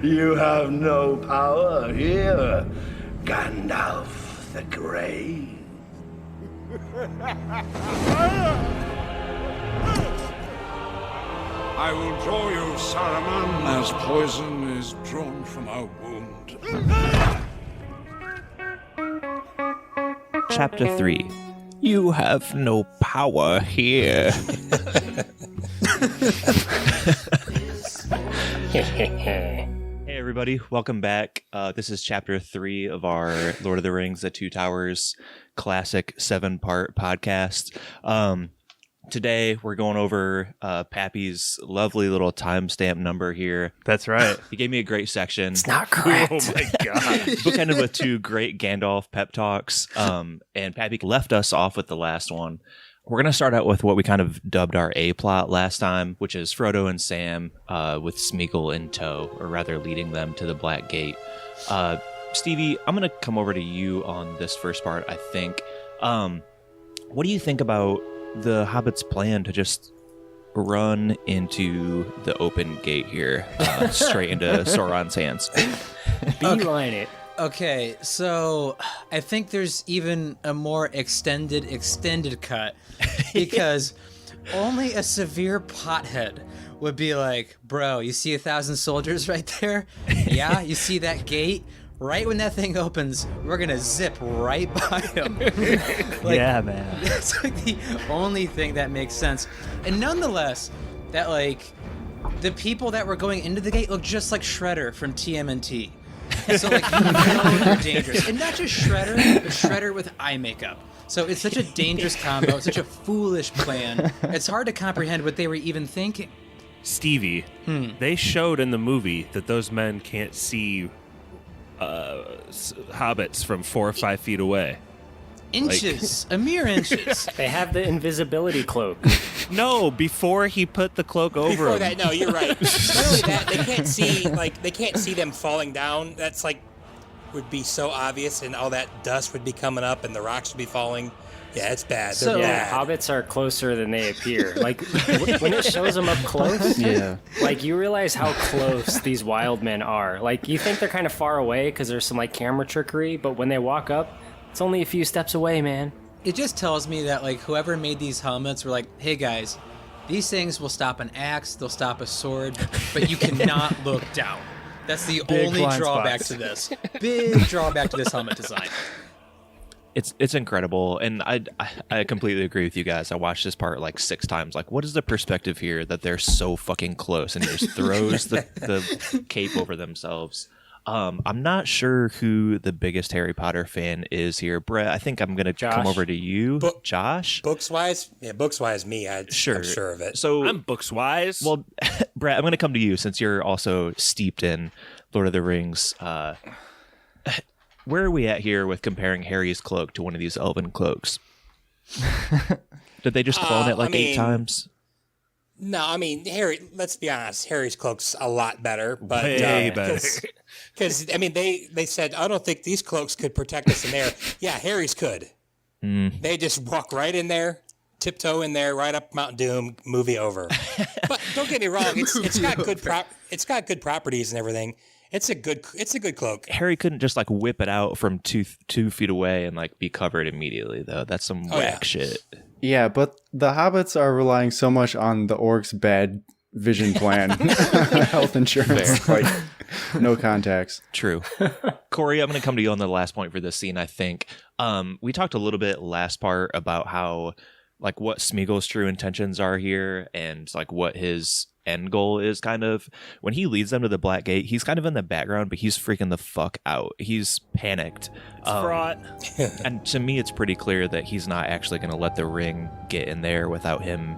You have no power here, Gandalf the Grey. I will draw you, Saruman, as poison is drawn from a wound. Chapter 3. You have no power here. Hey everybody, welcome back. This is Chapter 3 of our Lord of the Rings, The Two Towers classic 7-part podcast. Today, we're going over Pappy's lovely little timestamp number here. That's right. He gave me a great section. It's not correct. Oh my god. Bookended with 2 great Gandalf pep talks. And Pappy left us off with the last one. We're going to start out with what we kind of dubbed our A-plot last time, which is Frodo and Sam with Smeagol in tow, or rather leading them to the Black Gate. Stevie, I'm going to come over to you on this first part, I think. What do you think about the Hobbit's plan to just run into the open gate here, straight into Sauron's hands? Beeline it. Okay, so I think there's even a more extended cut, because only a severe pothead would be like, bro, you see 1,000 soldiers right there? Yeah, you see that gate? Right when that thing opens, we're gonna zip right by him. Yeah, man. That's like the only thing that makes sense. And nonetheless, that like the people that were going into the gate look just like Shredder from TMNT. So like they're dangerous. And not just Shredder, but Shredder with eye makeup. So it's such a dangerous combo, it's such a foolish plan. It's hard to comprehend what they were even thinking. Stevie, they showed in the movie that those men can't see hobbits from 4 or 5 feet away. Inches, a mere inches. They have the invisibility cloak. No, before he put the cloak over Before him. that, no, you're right. Not only that, they can't see them falling down. That's like would be so obvious, and all that dust would be coming up, and the rocks would be falling. Yeah, it's bad. They're Yeah, bad. hobbits are closer than they appear. Like, when it shows them up close, like, you realize how close these wild men are. Like, you think they're kind of far away because there's some, like, camera trickery, but when they walk up, it's only a few steps away, man. It just tells me that, like, whoever made these helmets were like, hey, guys, these things will stop an axe, they'll stop a sword, but you cannot look down. That's the only drawback to this. Big drawback to this helmet design. It's incredible, and I completely agree with you guys. I watched this part like 6 times. Like, what is the perspective here that they're so fucking close, and he just throws the cape over themselves? I'm not sure who the biggest Harry Potter fan is here. Brett, I think I'm gonna come over to you. Josh? Books-wise? Yeah, books-wise, me. I'm sure of it. So I'm books-wise. Well, Brett, I'm gonna come to you since you're also steeped in Lord of the Rings. Where are we at here with comparing Harry's cloak to one of these elven cloaks? Did they just clone it 8 times? No, I mean, Harry, let's be honest, Harry's cloak's a lot better. But, way better. Because, I mean, they said, I don't think these cloaks could protect us in there. Yeah, Harry's could. They just walk right in there, tiptoe in there, right up Mount Doom, movie over. But don't get me wrong, it's got good properties and everything. It's a good cloak. Harry couldn't just whip it out from two feet away and be covered immediately, though. That's some whack shit. Yeah, but the hobbits are relying so much on the orcs' bad vision plan, health insurance, no contacts. True. Corey, I'm going to come to you on the last point for this scene, I think. We talked a little bit last part about how, what Smeagol's true intentions are here and, what his end goal is kind of. When he leads them to the Black Gate, he's kind of in the background, but he's freaking the fuck out. He's panicked. It's fraught. And to me, it's pretty clear that he's not actually going to let the ring get in there without him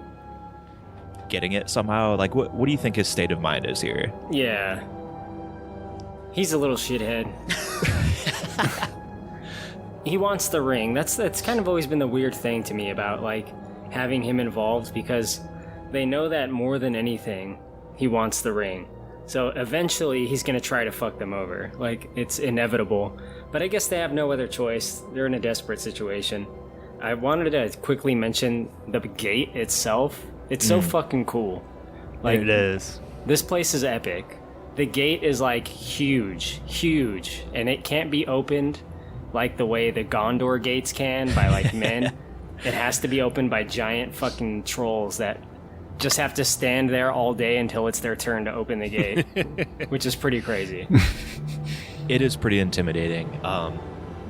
getting it somehow. What do you think his state of mind is here? Yeah. He's a little shithead. He wants the ring. That's kind of always been the weird thing to me about, having him involved, because they know that more than anything, he wants the ring. So eventually he's going to try to fuck them over. It's inevitable. But I guess they have no other choice. They're in a desperate situation. I wanted to quickly mention the gate itself. It's so fucking cool. Like, It is. this place is epic. The gate is like huge, and it can't be opened like the way the Gondor gates can by like men. It has to be opened by giant fucking trolls that just have to stand there all day until it's their turn to open the gate, which is pretty crazy. It is pretty intimidating.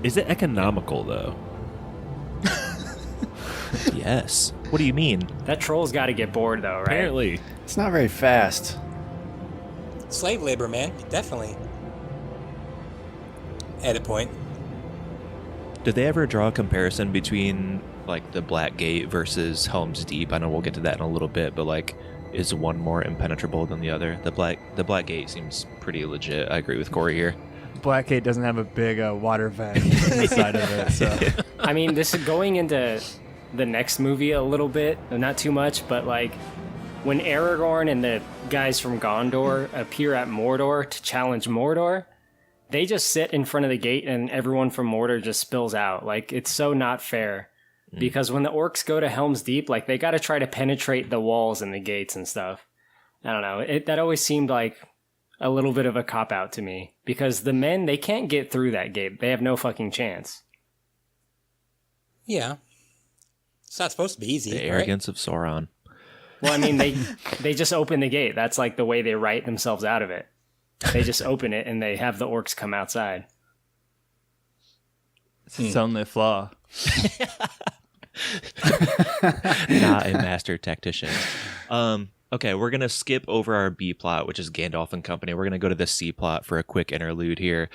Is it economical though? Yes. What do you mean? That troll's got to get bored though, right? Apparently. It's not very fast. Slave labor, man. Definitely. At a point. Did they ever draw a comparison between like the Black Gate versus Helm's Deep? I know we'll get to that in a little bit, but like, is one more impenetrable than the other? The Black Gate seems pretty legit. I agree with Corey here. Blackgate doesn't have a big water vent in the side of it. So I mean, this is going into the next movie a little bit, not too much, but like when Aragorn and the guys from Gondor appear at Mordor to challenge Mordor, they just sit in front of the gate and everyone from Mordor just spills out. Like, it's so not fair. Because when the orcs go to Helm's Deep, like, they got to try to penetrate the walls and the gates and stuff. I don't know. That always seemed like a little bit of a cop-out to me. Because the men, they can't get through that gate. They have no fucking chance. Yeah. It's not supposed to be easy, The arrogance of Sauron. Well, I mean, they just open the gate. That's like the way they write themselves out of it. They just open it and they have the orcs come outside. it's its only flaw. Not a master tactician. Okay, we're going to skip over our B plot, which is Gandalf and company. We're going to go to the C plot for a quick interlude here.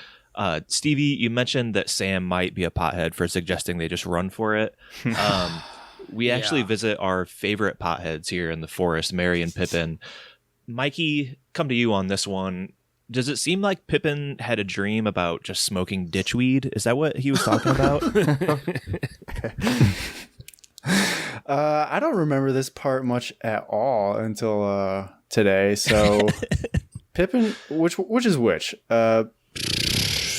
Stevie, you mentioned that Sam might be a pothead for suggesting they just run for it. We actually visit our favorite potheads here in the forest, Merry and Pippin. Mikey, come to you on this one. Does it seem like Pippin had a dream about just smoking ditchweed? Is that what he was talking about? I don't remember this part much at all until today. So Pippin, which is which?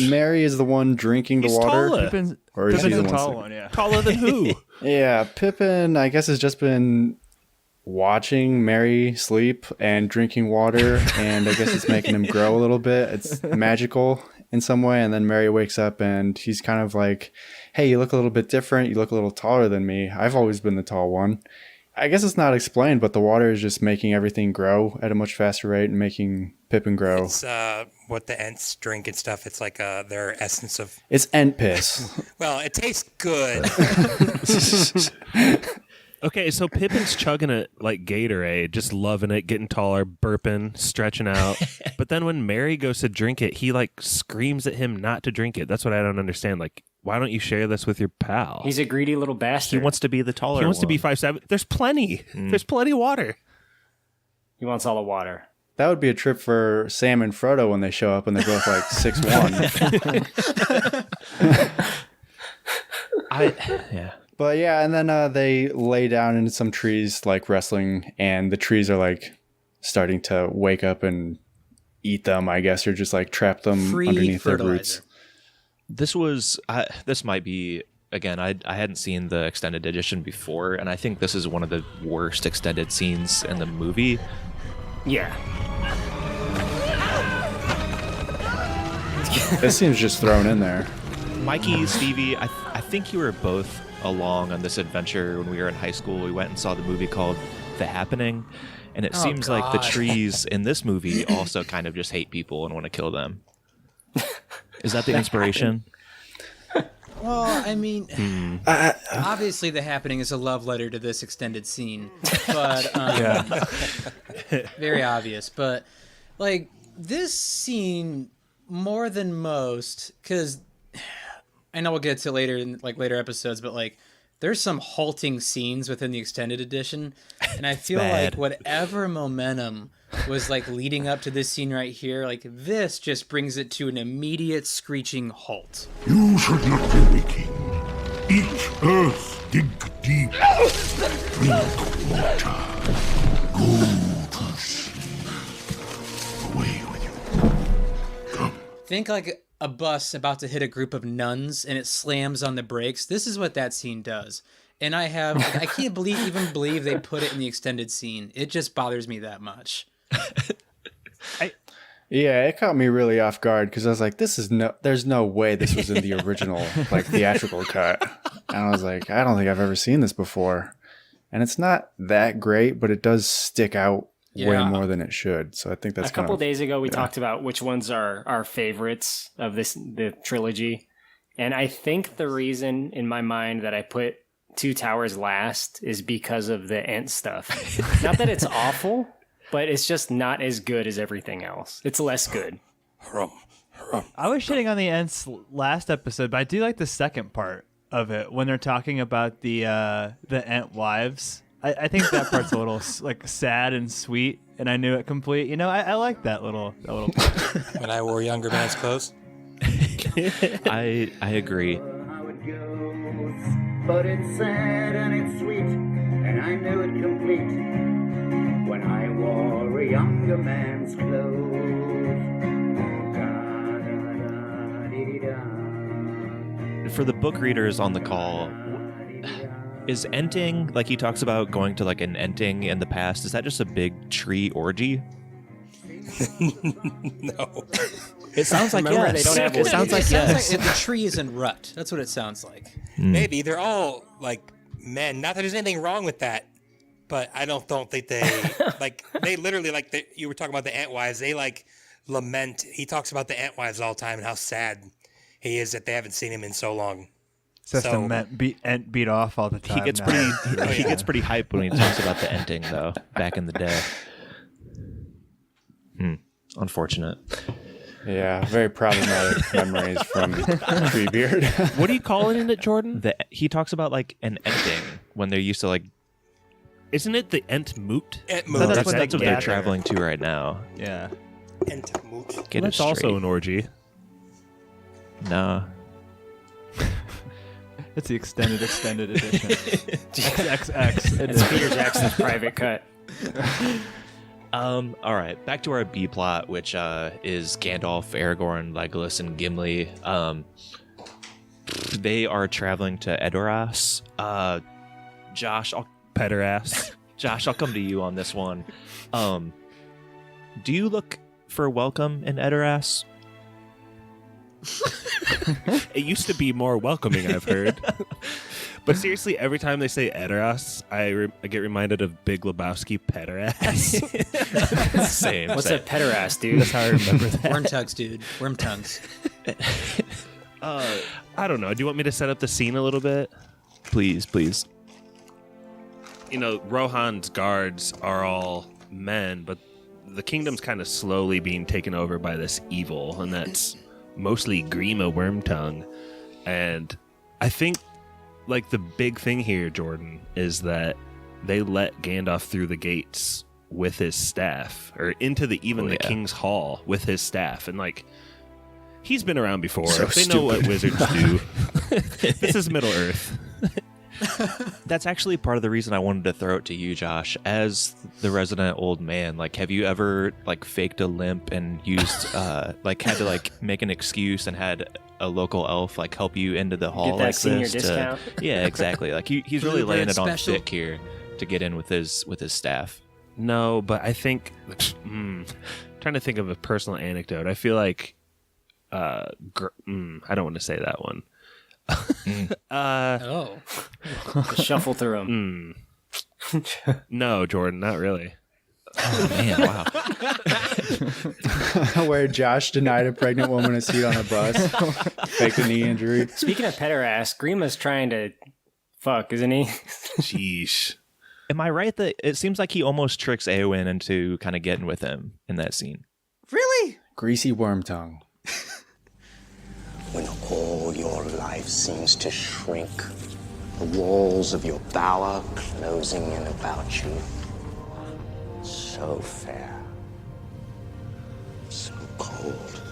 Mary is the one drinking the water. Taller. Pippin's Or is he the the tall one? one, yeah. Taller than who? Yeah, Pippin, I guess, has just been watching Mary sleep and drinking water, and I guess it's making him grow a little bit. It's magical in some way, and then Mary wakes up and he's kind of like, hey, you look a little bit different. You look a little taller than me. I've always been the tall one. I guess it's not explained, but the water is just making everything grow at a much faster rate and making Pippin grow. It's what the Ents drink and stuff. It's like their essence of... It's Ent piss. Well, it tastes good. Okay, so Pippin's chugging it like Gatorade, just loving it, getting taller, burping, stretching out. But then when Mary goes to drink it, he like screams at him not to drink it. That's what I don't understand. Like, why don't you share this with your pal? He's a greedy little He bastard. wants to be the taller He wants to be one. 5'7". There's plenty. There's plenty of water. He wants all the water. That would be a trip for Sam and Frodo when they show up and they're both like 6'1". Yeah. But yeah, and then they lay down into some trees like wrestling, and the trees are like starting to wake up and eat them, I guess, or just like trap them Free underneath their fertilizer. roots. This might be, again, I hadn't seen the extended edition before, and I think this is one of the worst extended scenes in the movie. Yeah. This seems just thrown in there. Mikey, Stevie, I think you were both along on this adventure when we were in high school. We went and saw the movie called The Happening, and it seems like the God. trees in this movie also kind of just hate people and want to kill them. Is that the inspiration? Well, I mean, obviously The Happening is a love letter to this extended scene, but very obvious. But like this scene, more than most, because I know we'll get to later in like later episodes, but like there's some halting scenes within the extended edition, and I feel bad. like whatever momentum was like leading up to this scene right here, like this just brings it to an immediate screeching halt. You should not be weaking. Eat earth, dig deep, drink water. Go to sleep. Away with you. Come. Think like a bus about to hit a group of nuns and it slams on the brakes. This is what that scene does. And I can't even believe they put it in the extended scene. It just bothers me that much. Yeah, it caught me really off guard because I was like, there's no way this was in the original, like, theatrical cut. And I was like, I don't think I've ever seen this before. And it's not that great, but it does stick out way more than it should. So I think that's a couple days ago, we talked about which ones are our favorites of the trilogy. And I think the reason in my mind that I put Two Towers last is because of the Ent stuff. Not that it's awful, but it's just not as good as everything else. It's less good. I was shitting on the Ents last episode, but I do like the second part of it when they're talking about the Ent wives. I think that part's a little like sad and sweet, and I knew it complete. You know, I like that little part. When I wore younger man's clothes. I agree. How it goes, but it's sad and it's sweet, and I knew it complete when I wore a younger man's clothes. For the book readers on the call, is enting, like he talks about going to like an enting in the past, is that just a big tree orgy? No. It sounds like Remember, yes. they don't have It sounds like yes. Like the tree is in rut. That's what it sounds like. Maybe they're all like men. Not that there's anything wrong with that, but I don't think they like. They literally you were talking about the Antwives. They like lament. He talks about the Antwives all the time and how sad he is that they haven't seen him in so long. System beat off all the time. He gets he gets pretty hyped when he talks about the enting though. Back in the day. Unfortunate. Yeah, very problematic memories from Treebeard. What are you calling it, Jordan? He talks about like an enting when they're used to like. Isn't it the Ent Moot? That's what they're traveling to right now. Yeah. Ent Moot. Get That's it also straight. an orgy. No. It's the extended edition. XXX. It's Peter Jackson's private cut. All right, back to our B plot, which is Gandalf, Aragorn, Legolas, and Gimli. They are traveling to Edoras. Josh, I'll come to you on this one. Do you look for welcome in Edoras? It used to be more welcoming, I've heard. But seriously, every time they say Edoras, I get reminded of Big Lebowski Pederast. Same. What's a pederast, dude? That's how I remember that. Worm tugs, dude. Worm tongues. I don't know. Do you want me to set up the scene a little bit? Please. You know, Rohan's guards are all men, but the kingdom's kind of slowly being taken over by this evil, and that's mostly Grima Wormtongue. And I think, like, the big thing here, Jordan, is that they let Gandalf through the gates with his staff, or into the king's hall with his staff, and like, he's been around before. So they know what wizards do. This is Middle Earth. That's actually part of the reason I wanted to throw it to you, Josh. As the resident old man, like, have you ever like faked a limp and used like had to like make an excuse and had a local elf like help you into the hall Get that like senior this? discount. Yeah, exactly. Like he's really Blue laying Bird it on special. thick here to get in with his staff. No, but I think trying to think of a personal anecdote. I feel like I don't want to say that one. Just shuffle through them. No, Jordan, not really. Oh man, wow. Where Josh denied a pregnant woman a seat on a bus, faked a knee injury. Speaking of pederast, Grima's trying to fuck, isn't he? Sheesh. Am I right that it seems like he almost tricks Eowyn into kind of getting with him in that scene? Really? Greasy worm tongue. When all your life seems to shrink, the walls of your bower closing in about you. So fair, so cold,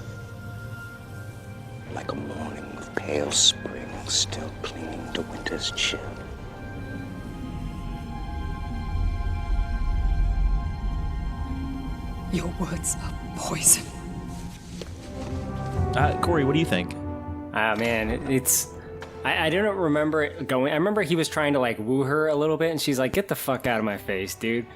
like a morning of pale spring still clinging to winter's chill. Your words are poison. Corey, what do you think? Ah, man, I don't remember it going. I remember he was trying to like woo her a little bit, and she's like, "Get the fuck out of my face, dude."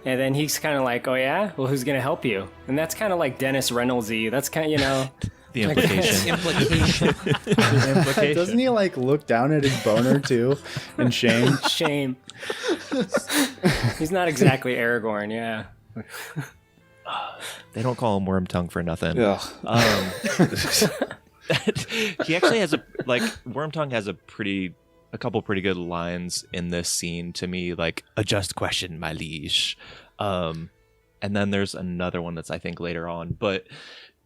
And then he's kind of like, "Oh yeah, well, who's gonna help you?" And that's kind of like Dennis Reynolds-y. That's kind of the implication. The implication. Doesn't he like look down at his boner too in shame? Shame. He's not exactly Aragorn, yeah. They don't call him Wormtongue for nothing. Ugh. He actually has Wormtongue has a couple pretty good lines in this scene to me, like, "A just question, my liege." And then there's another one that's I think later on, but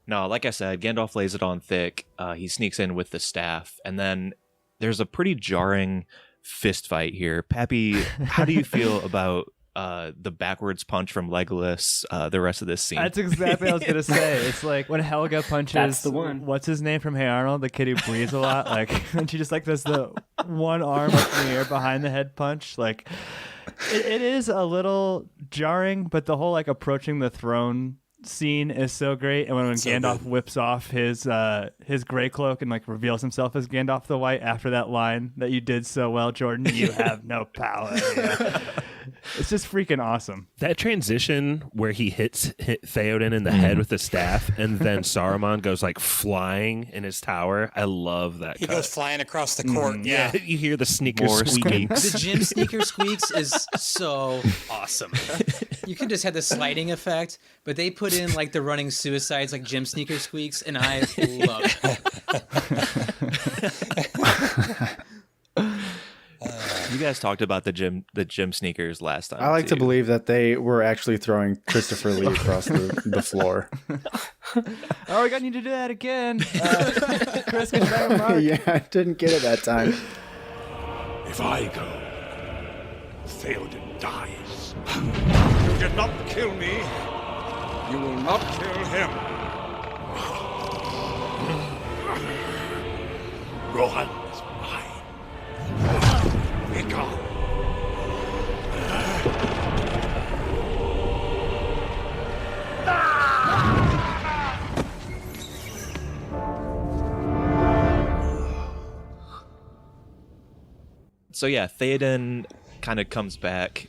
no, like I said, Gandalf lays it on thick. He sneaks in with the staff, and then there's a pretty jarring fist fight here. Pappy, how do you feel about the backwards punch from Legolas the rest of this scene? That's exactly what I was gonna say. It's like when Helga punches That's the one. What's his name from Hey Arnold, the kid who breathes a lot, like, and she just like does the one arm up in the air behind the head punch. Like it is a little jarring, but the whole like approaching the throne scene is so great. And when Gandalf whips off his gray cloak and like reveals himself as Gandalf the White after that line that you did so well, Jordan, "You have no power." Yeah. It's just freaking awesome. That transition where he hit Theoden in the head with the staff, and then Saruman goes like flying in his tower. I love that. He cut. goes flying across the court. Yeah, you hear the sneakers More squeaking. The Jim Sneaker squeaks is so awesome. You could just have the sliding effect, but they put in like the running suicides, like Jim Sneaker squeaks, and I love it. You guys talked about the gym sneakers last time. I like to too. believe that they were actually throwing Christopher Lee across the floor. Oh, we're gonna need to do that again. Chris, get back on mark. Yeah, I didn't get it that time. If I go, Theoden dies. You did not kill me. You will not kill him. Rohan is mine. Be gone. So yeah, Theoden kind of comes back.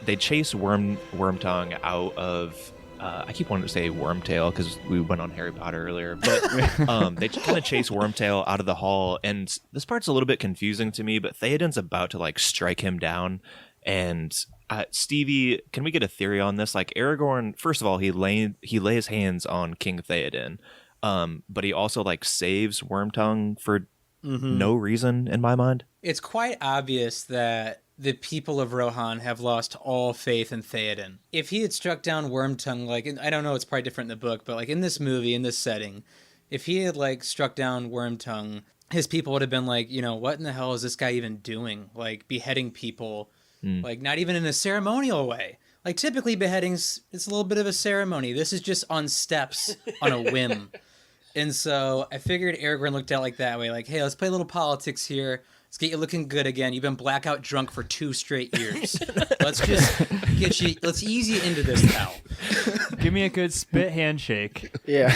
They chase Wormtongue out of. I keep wanting to say Wormtail because we went on Harry Potter earlier, but they kind of chase Wormtail out of the hall, and this part's a little bit confusing to me. But Theoden's about to like strike him down, and Stevie, can we get a theory on this? Like Aragorn, first of all, he lays hands on King Theoden, but he also like saves Wormtongue for no reason in my mind. It's quite obvious that the people of Rohan have lost all faith in Theoden. If he had struck down Wormtongue, like, I don't know, it's probably different in the book, but like in this movie, in this setting, if he had like struck down Wormtongue, his people would have been like, you know, what in the hell is this guy even doing? Like beheading people, like not even in a ceremonial way. Like typically beheadings, it's a little bit of a ceremony. This is just on steps on a whim. And so I figured Aragorn looked at it like that way, like, hey, let's play a little politics here. Let's get you looking good again. You've been blackout drunk for 2 straight years. Let's just let's ease you into this, pal. Give me a good spit handshake. Yeah.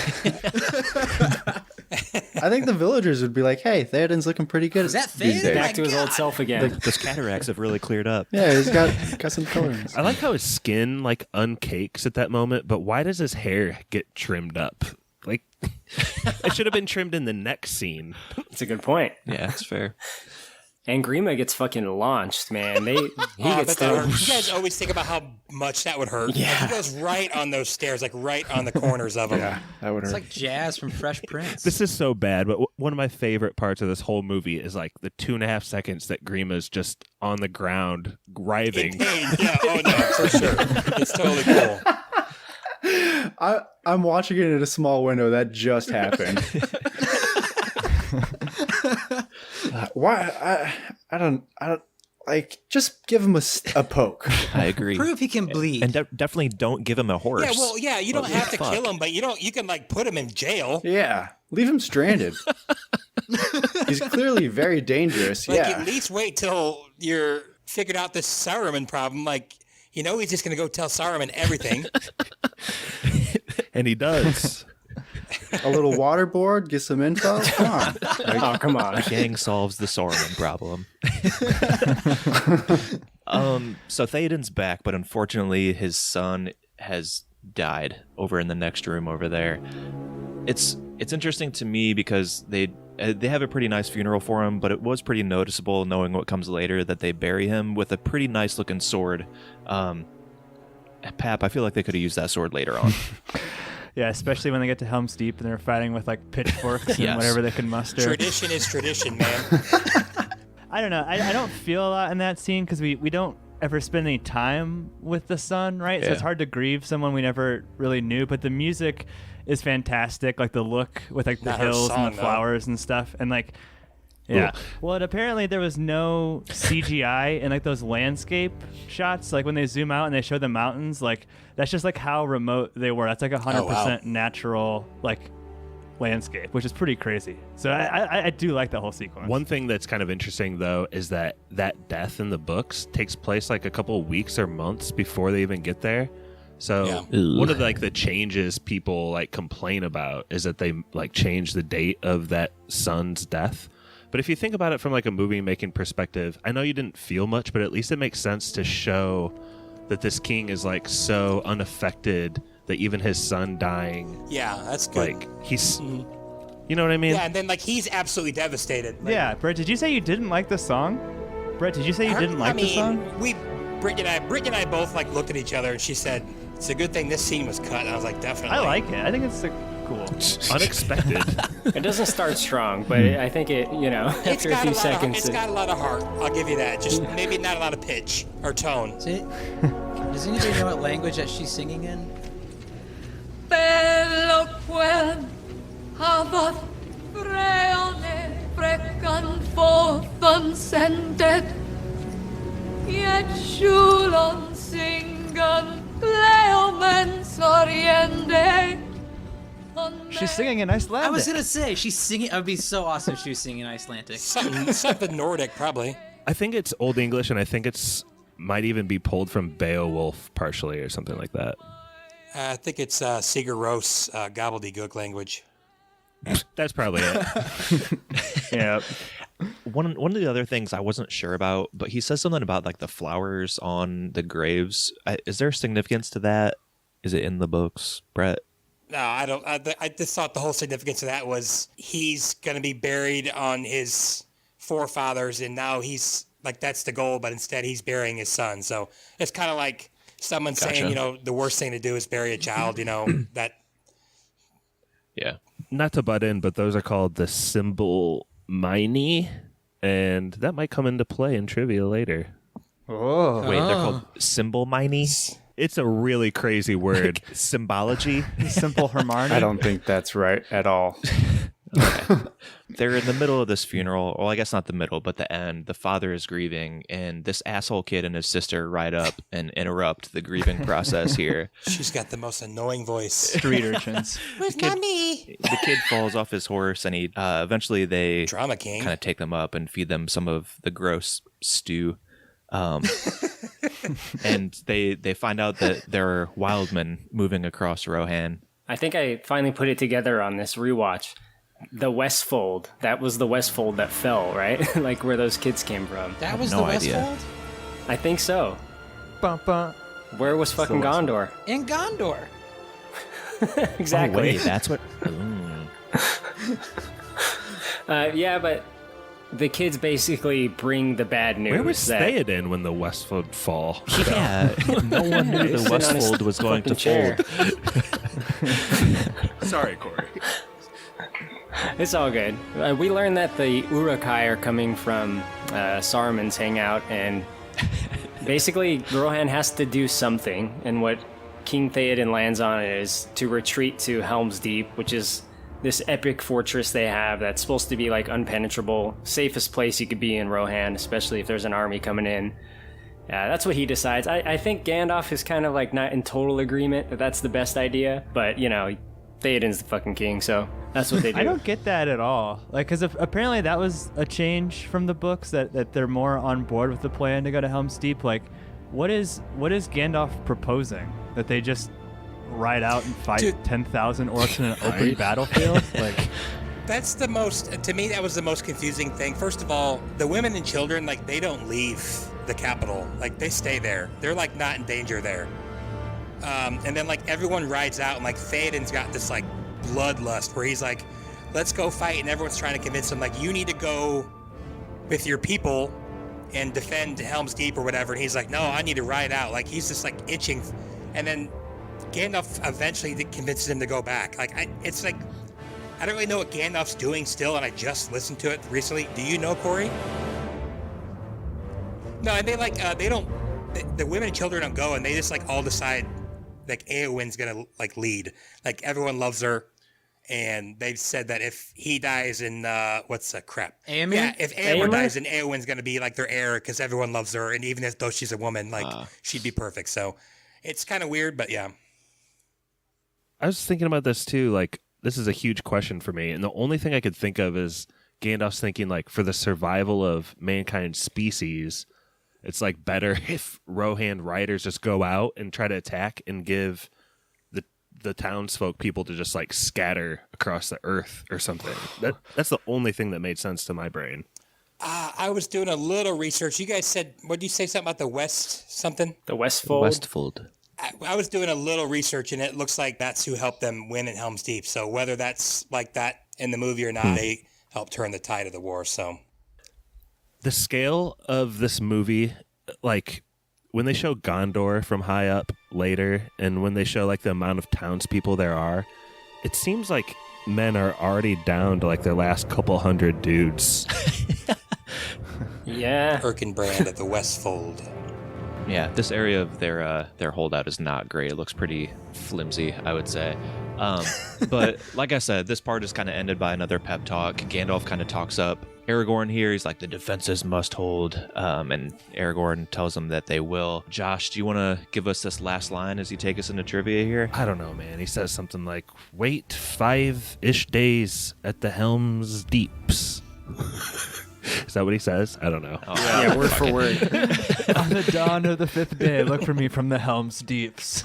I think the villagers would be like, hey, Theoden's looking pretty good. Is that these Theoden? days. Back to his old self again. Those cataracts have really cleared up. Yeah, he's got some colorings. I like how his skin like uncakes at that moment, but why does his hair get trimmed up? Like, it should have been trimmed in the next scene. That's a good point. Yeah, that's fair. And Grima gets fucking launched, man. He gets that thrown. hurt. You guys always think about how much that would hurt. Yeah. Like, he goes right on those stairs, like right on the corners of them. Yeah, that would It's hurt. like Jazz from Fresh Prince. This is so bad, but one of my favorite parts of this whole movie is like the 2.5 seconds that Grima's just on the ground writhing. In pain. Yeah, oh no, for sure. It's totally cool. I'm watching it in a small window. That just happened. Why? I don't like. Just give him a poke. I agree. Prove he can bleed. And definitely don't give him a horse. Yeah, well, yeah, you don't What have the to fuck? kill him, but you can like put him in jail. Yeah, leave him stranded. He's clearly very dangerous. Like yeah, at least wait till you're figured out this Saruman problem. Like You know he's just going to go tell Saruman everything. And he does. A little waterboard, get some info. Come on. Oh, come on. The gang solves the Sauron problem. So Theoden's back, but unfortunately his son has died over in the next room over there. It's interesting to me because they have a pretty nice funeral for him, but it was pretty noticeable, knowing what comes later, that they bury him with a pretty nice looking sword. Pap, I feel like they could have used that sword later on. Yeah, especially when they get to Helm's Deep and they're fighting with like pitchforks and whatever they can muster. Tradition is tradition, man. I don't know. I don't feel a lot in that scene because we don't ever spend any time with the son, right? So it's hard to grieve someone we never really knew. But the music is fantastic, like the look with like the hills and the flowers and stuff, and like. Yeah. Well, apparently there was no CGI in like those landscape shots. Like when they zoom out and they show the mountains, like that's just like how remote they were. That's like 100% natural like landscape, which is pretty crazy. So I do like that whole sequence. One thing that's kind of interesting though is that death in the books takes place like a couple of weeks or months before they even get there. So one of like the changes people like complain about is that they like change the date of that son's death. But if you think about it from like a movie making perspective, I know you didn't feel much, but at least it makes sense to show that this king is like so unaffected that even his son dying. Yeah, that's good. Like he's, you know what I mean? Yeah, and then like he's absolutely devastated. Like, yeah, Brett, did you say you didn't like the song? Brett, did you say you didn't like the song? Brittany and I both like looked at each other and she said, "It's a good thing this scene was cut." And I was like, "Definitely." I like it. I think it's cool. Unexpected. It doesn't start strong, but I think it, after a few seconds. It's got a lot of heart. I'll give you that. Just maybe not a lot of pitch or tone. Does anybody know what language that she's singing in? Beloquen hafath freone frecan fothan sendet yet shulon singan pleomen soriende. She's singing in Icelandic. I was gonna say she's singing. It would be so awesome if she was singing Icelandic. Something Nordic, probably. I think it's Old English, and I think it's might even be pulled from Beowulf partially or something like that. I think it's Sigur Rós gobbledygook language. That's probably it. Yeah. One of the other things I wasn't sure about, but he says something about like the flowers on the graves. Is there significance to that? Is it in the books, Brett? No, I don't. I just thought the whole significance of that was he's going to be buried on his forefathers, and now he's like that's the goal, but instead he's burying his son. So it's kind of like someone saying, the worst thing to do is bury a child. That. Yeah. Not to butt in, but those are called the symbol mini, and that might come into play in trivia later. Oh, wait, they're called symbol mini. It's a really crazy word. Like symbology. Simple harmony. I don't think that's right at all. Okay. They're in the middle of this funeral. Well, I guess not the middle, but the end. The father is grieving, and this asshole kid and his sister ride up and interrupt the grieving process here. She's got the most annoying voice. Street urchins. Where's mommy? The kid falls off his horse, and he eventually they Drama king. kind of take them up and feed them some of the gross stew. And they find out that there are wildmen moving across Rohan. I think I finally put it together on this rewatch. The Westfold. That was the Westfold that fell, right? Like where those kids came from. That was no the idea. Westfold? I think so. Bum, bum. Where was fucking Gondor? In Gondor. Exactly. Oh, wait, that's what... Yeah, but the kids basically bring the bad news. Where was that Theoden when the Westfold fall? Yeah, no one knew the He's sitting on his Westfold was going to chair. fold. Sorry, Corey. It's all good. We learned that the Uruk-hai are coming from Saruman's hangout, and basically Rohan has to do something, and what King Theoden lands on is to retreat to Helm's Deep, which is this epic fortress they have that's supposed to be like unpenetrable, safest place you could be in Rohan, especially if there's an army coming in. That's what he decides. I think Gandalf is kind of like not in total agreement that that's the best idea, but Theoden's the fucking king, so that's what they do. I don't get that at all. Like, because apparently that was a change from the books, that they're more on board with the plan to go to Helm's Deep. Like, What is Gandalf proposing? That they just ride out and fight 10,000 orcs in an open battlefield? Like, That's the most, to me, that was the most confusing thing. First of all, the women and children, like, they don't leave the capital. Like, they stay there. They're, like, not in danger there. And then, like, everyone rides out, and, like, Theoden's got this, like, bloodlust where he's like, let's go fight, and everyone's trying to convince him, like, you need to go with your people and defend Helm's Deep or whatever. And he's like, no, I need to ride out. Like, he's just, like, itching. And then Gandalf eventually convinces him to go back. Like, it's like, I don't really know what Gandalf's doing still, and I just listened to it recently. Do you know, Corey? No, and they like, the women and children don't go, and they just like all decide, like, Eowyn's gonna like lead. Like, everyone loves her, and they've said that if he dies in, what's the crap? Éomer? Yeah, if Éomer dies, then Eowyn's gonna be like their heir, because everyone loves her, and even though she's a woman, like, she'd be perfect. So it's kind of weird, but yeah. I was thinking about this too, like, this is a huge question for me, and the only thing I could think of is Gandalf's thinking, like, for the survival of mankind's species, it's, like, better if Rohan riders just go out and try to attack and give the townsfolk people to just, like, scatter across the earth or something. That's the only thing that made sense to my brain. I was doing a little research. You guys said, what did you say, something about the West something? The Westfold? Westfold. I was doing a little research, and it looks like that's who helped them win in Helm's Deep. So whether that's like that in the movie or not, they helped turn the tide of the war. So the scale of this movie, like when they show Gondor from high up later, and when they show like the amount of townspeople there are, it seems like men are already down to like their last couple hundred dudes. Yeah. Erkenbrand at the Westfold. Yeah, this area of their holdout is not great. It looks pretty flimsy, I would say. But like I said, this part is kind of ended by another pep talk. Gandalf kind of talks up Aragorn here. He's like, the defenses must hold. And Aragorn tells him that they will. Josh, do you want to give us this last line as you take us into trivia here? I don't know, man. He says something like, wait 5-ish days at the Helm's Deeps. Is that what he says? I don't know. Oh, yeah, word for word. On the dawn of the 5th day, look for me from the Helm's Deeps.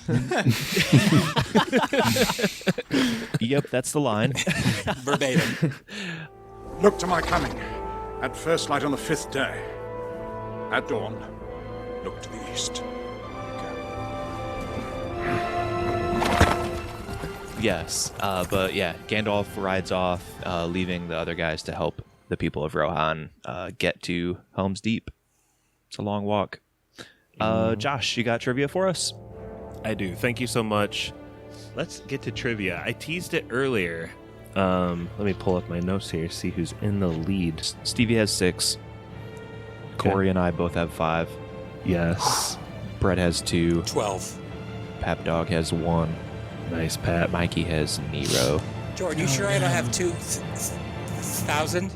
Yep, that's the line. Verbatim. Look to my coming. At first light on the 5th day. At dawn, look to the east. Yes, but yeah, Gandalf rides off, leaving the other guys to help the people of Rohan get to Helm's Deep. It's a long walk. Josh, you got trivia for us? I do. Thank you so much. Let's get to trivia. I teased it earlier. Let me pull up my notes here, see who's in the lead. Stevie has 6. Okay. Corey and I both have 5. Yes. Brett has 2. 12. Pap Dog has 1. Nice, Pat. Mikey has Nero. Jordan, you sure I don't have 2,000?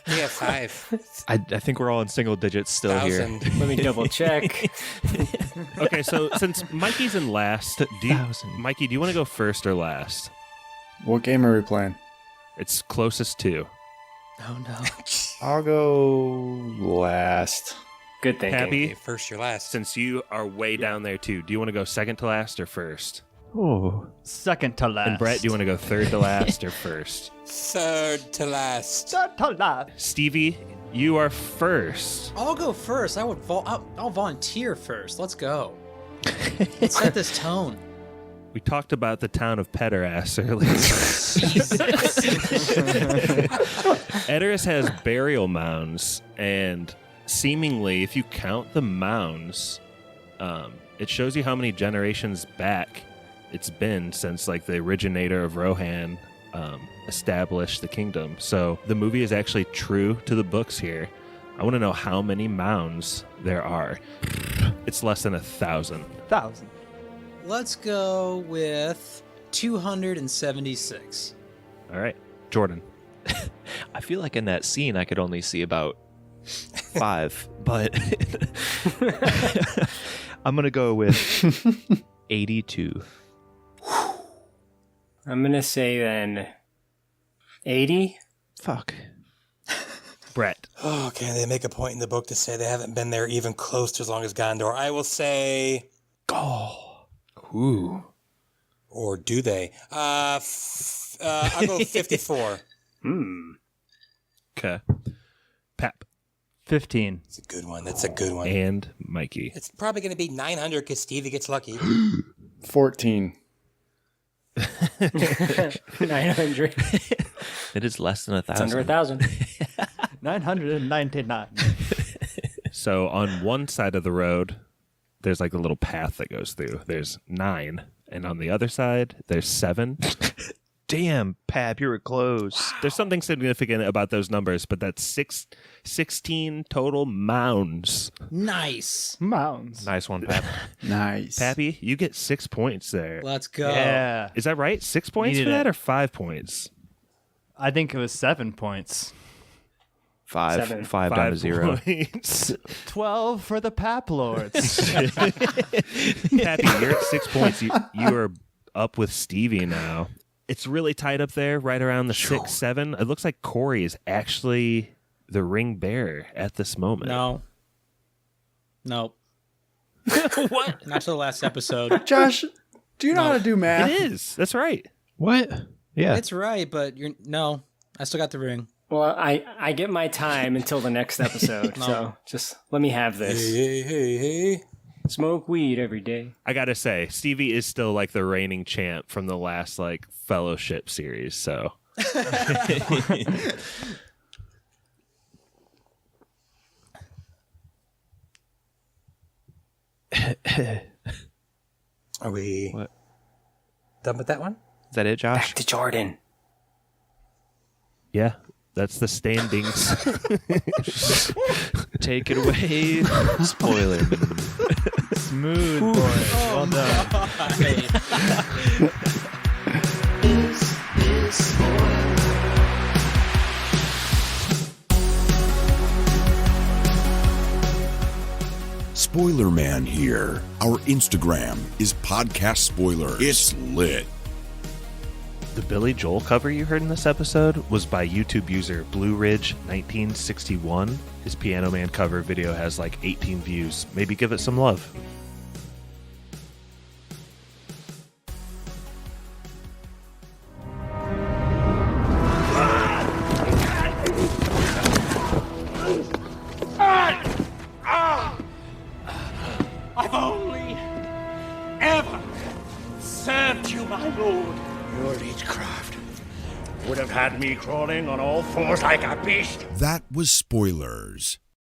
We have 5. I think we're all in single digits still 1,000. here. Let me double check. Okay, so since Mikey's in last, Mikey, do you want to go first or last? What game are we playing? It's closest to. Oh, no. I'll go last. Good thinking. Pappy, Okay, first or last. since you are way down there too, do you want to go second to last or first? Oh. Second to last. And Brett, do you want to go third to last or first? Third to last. Third to last. Stevie, you are first. I'll go first. I'll volunteer first. Let's go. Let's set this tone. We talked about the town of Pederas earlier. Edoras has burial mounds, and seemingly, if you count the mounds, it shows you how many generations back it's been since like the originator of Rohan established the kingdom. So the movie is actually true to the books here. I want to know how many mounds there are. It's less than 1,000. 1,000. Let's go with 276. All right, Jordan. I feel like in that scene I could only see about 5, but I'm going to go with 82. I'm going to say then 80. Fuck. Brett. Oh, okay, they make a point in the book to say they haven't been there even close to as long as Gondor. I will say... Ooh. Or do they? I'll go 54. Okay. Pap. 15. That's a good one. That's a good one. And Mikey. It's probably going to be 900 because Stevie gets lucky. 14. 900. It is less than 1,000. It's under 1,000. 999. So on one side of the road, there's like a little path that goes through. There's 9. And on the other side, there's 7. Damn, Pap, you were close. There's something significant about those numbers, but that's 16 total mounds. Nice. Mounds. Nice one, Pap. Nice. Pappy, you get 6 points there. Let's go. Yeah. Is that right? 6 points Needed for that it. or 5 points? I think it was 7 points. 5 7. 5 down to 0. Points. 12 for the Pap Lords. Pappy, you're at 6 points. You are up with Stevie now. It's really tight up there, right around the 6-7. It looks like Corey is actually the ring bearer at this moment. No. Nope. What? Not to the last episode. Josh, do you know how to do math? It is. That's right. What? Yeah. It's right, but you're no. I still got the ring. Well, I get my time until the next episode, so just let me have this. Hey. Smoke weed every day. I gotta say, Stevie is still like the reigning champ from the last like Fellowship series. So Are we What? done with that one? Is that it, Josh? Back to Jordan. yeah, that's the standings. Take it away. Spoiler. Smooth, boy. Well done. Spoiler Man here. Our Instagram is Podcast Spoiler. It's lit. The Billy Joel cover you heard in this episode was by YouTube user Blue Ridge 1961. His Piano Man cover video has like 18 views. Maybe give it some love. I've only ever served you, my lord. Your leechcraft would have had me crawling on all fours like a beast. That was Spoilers.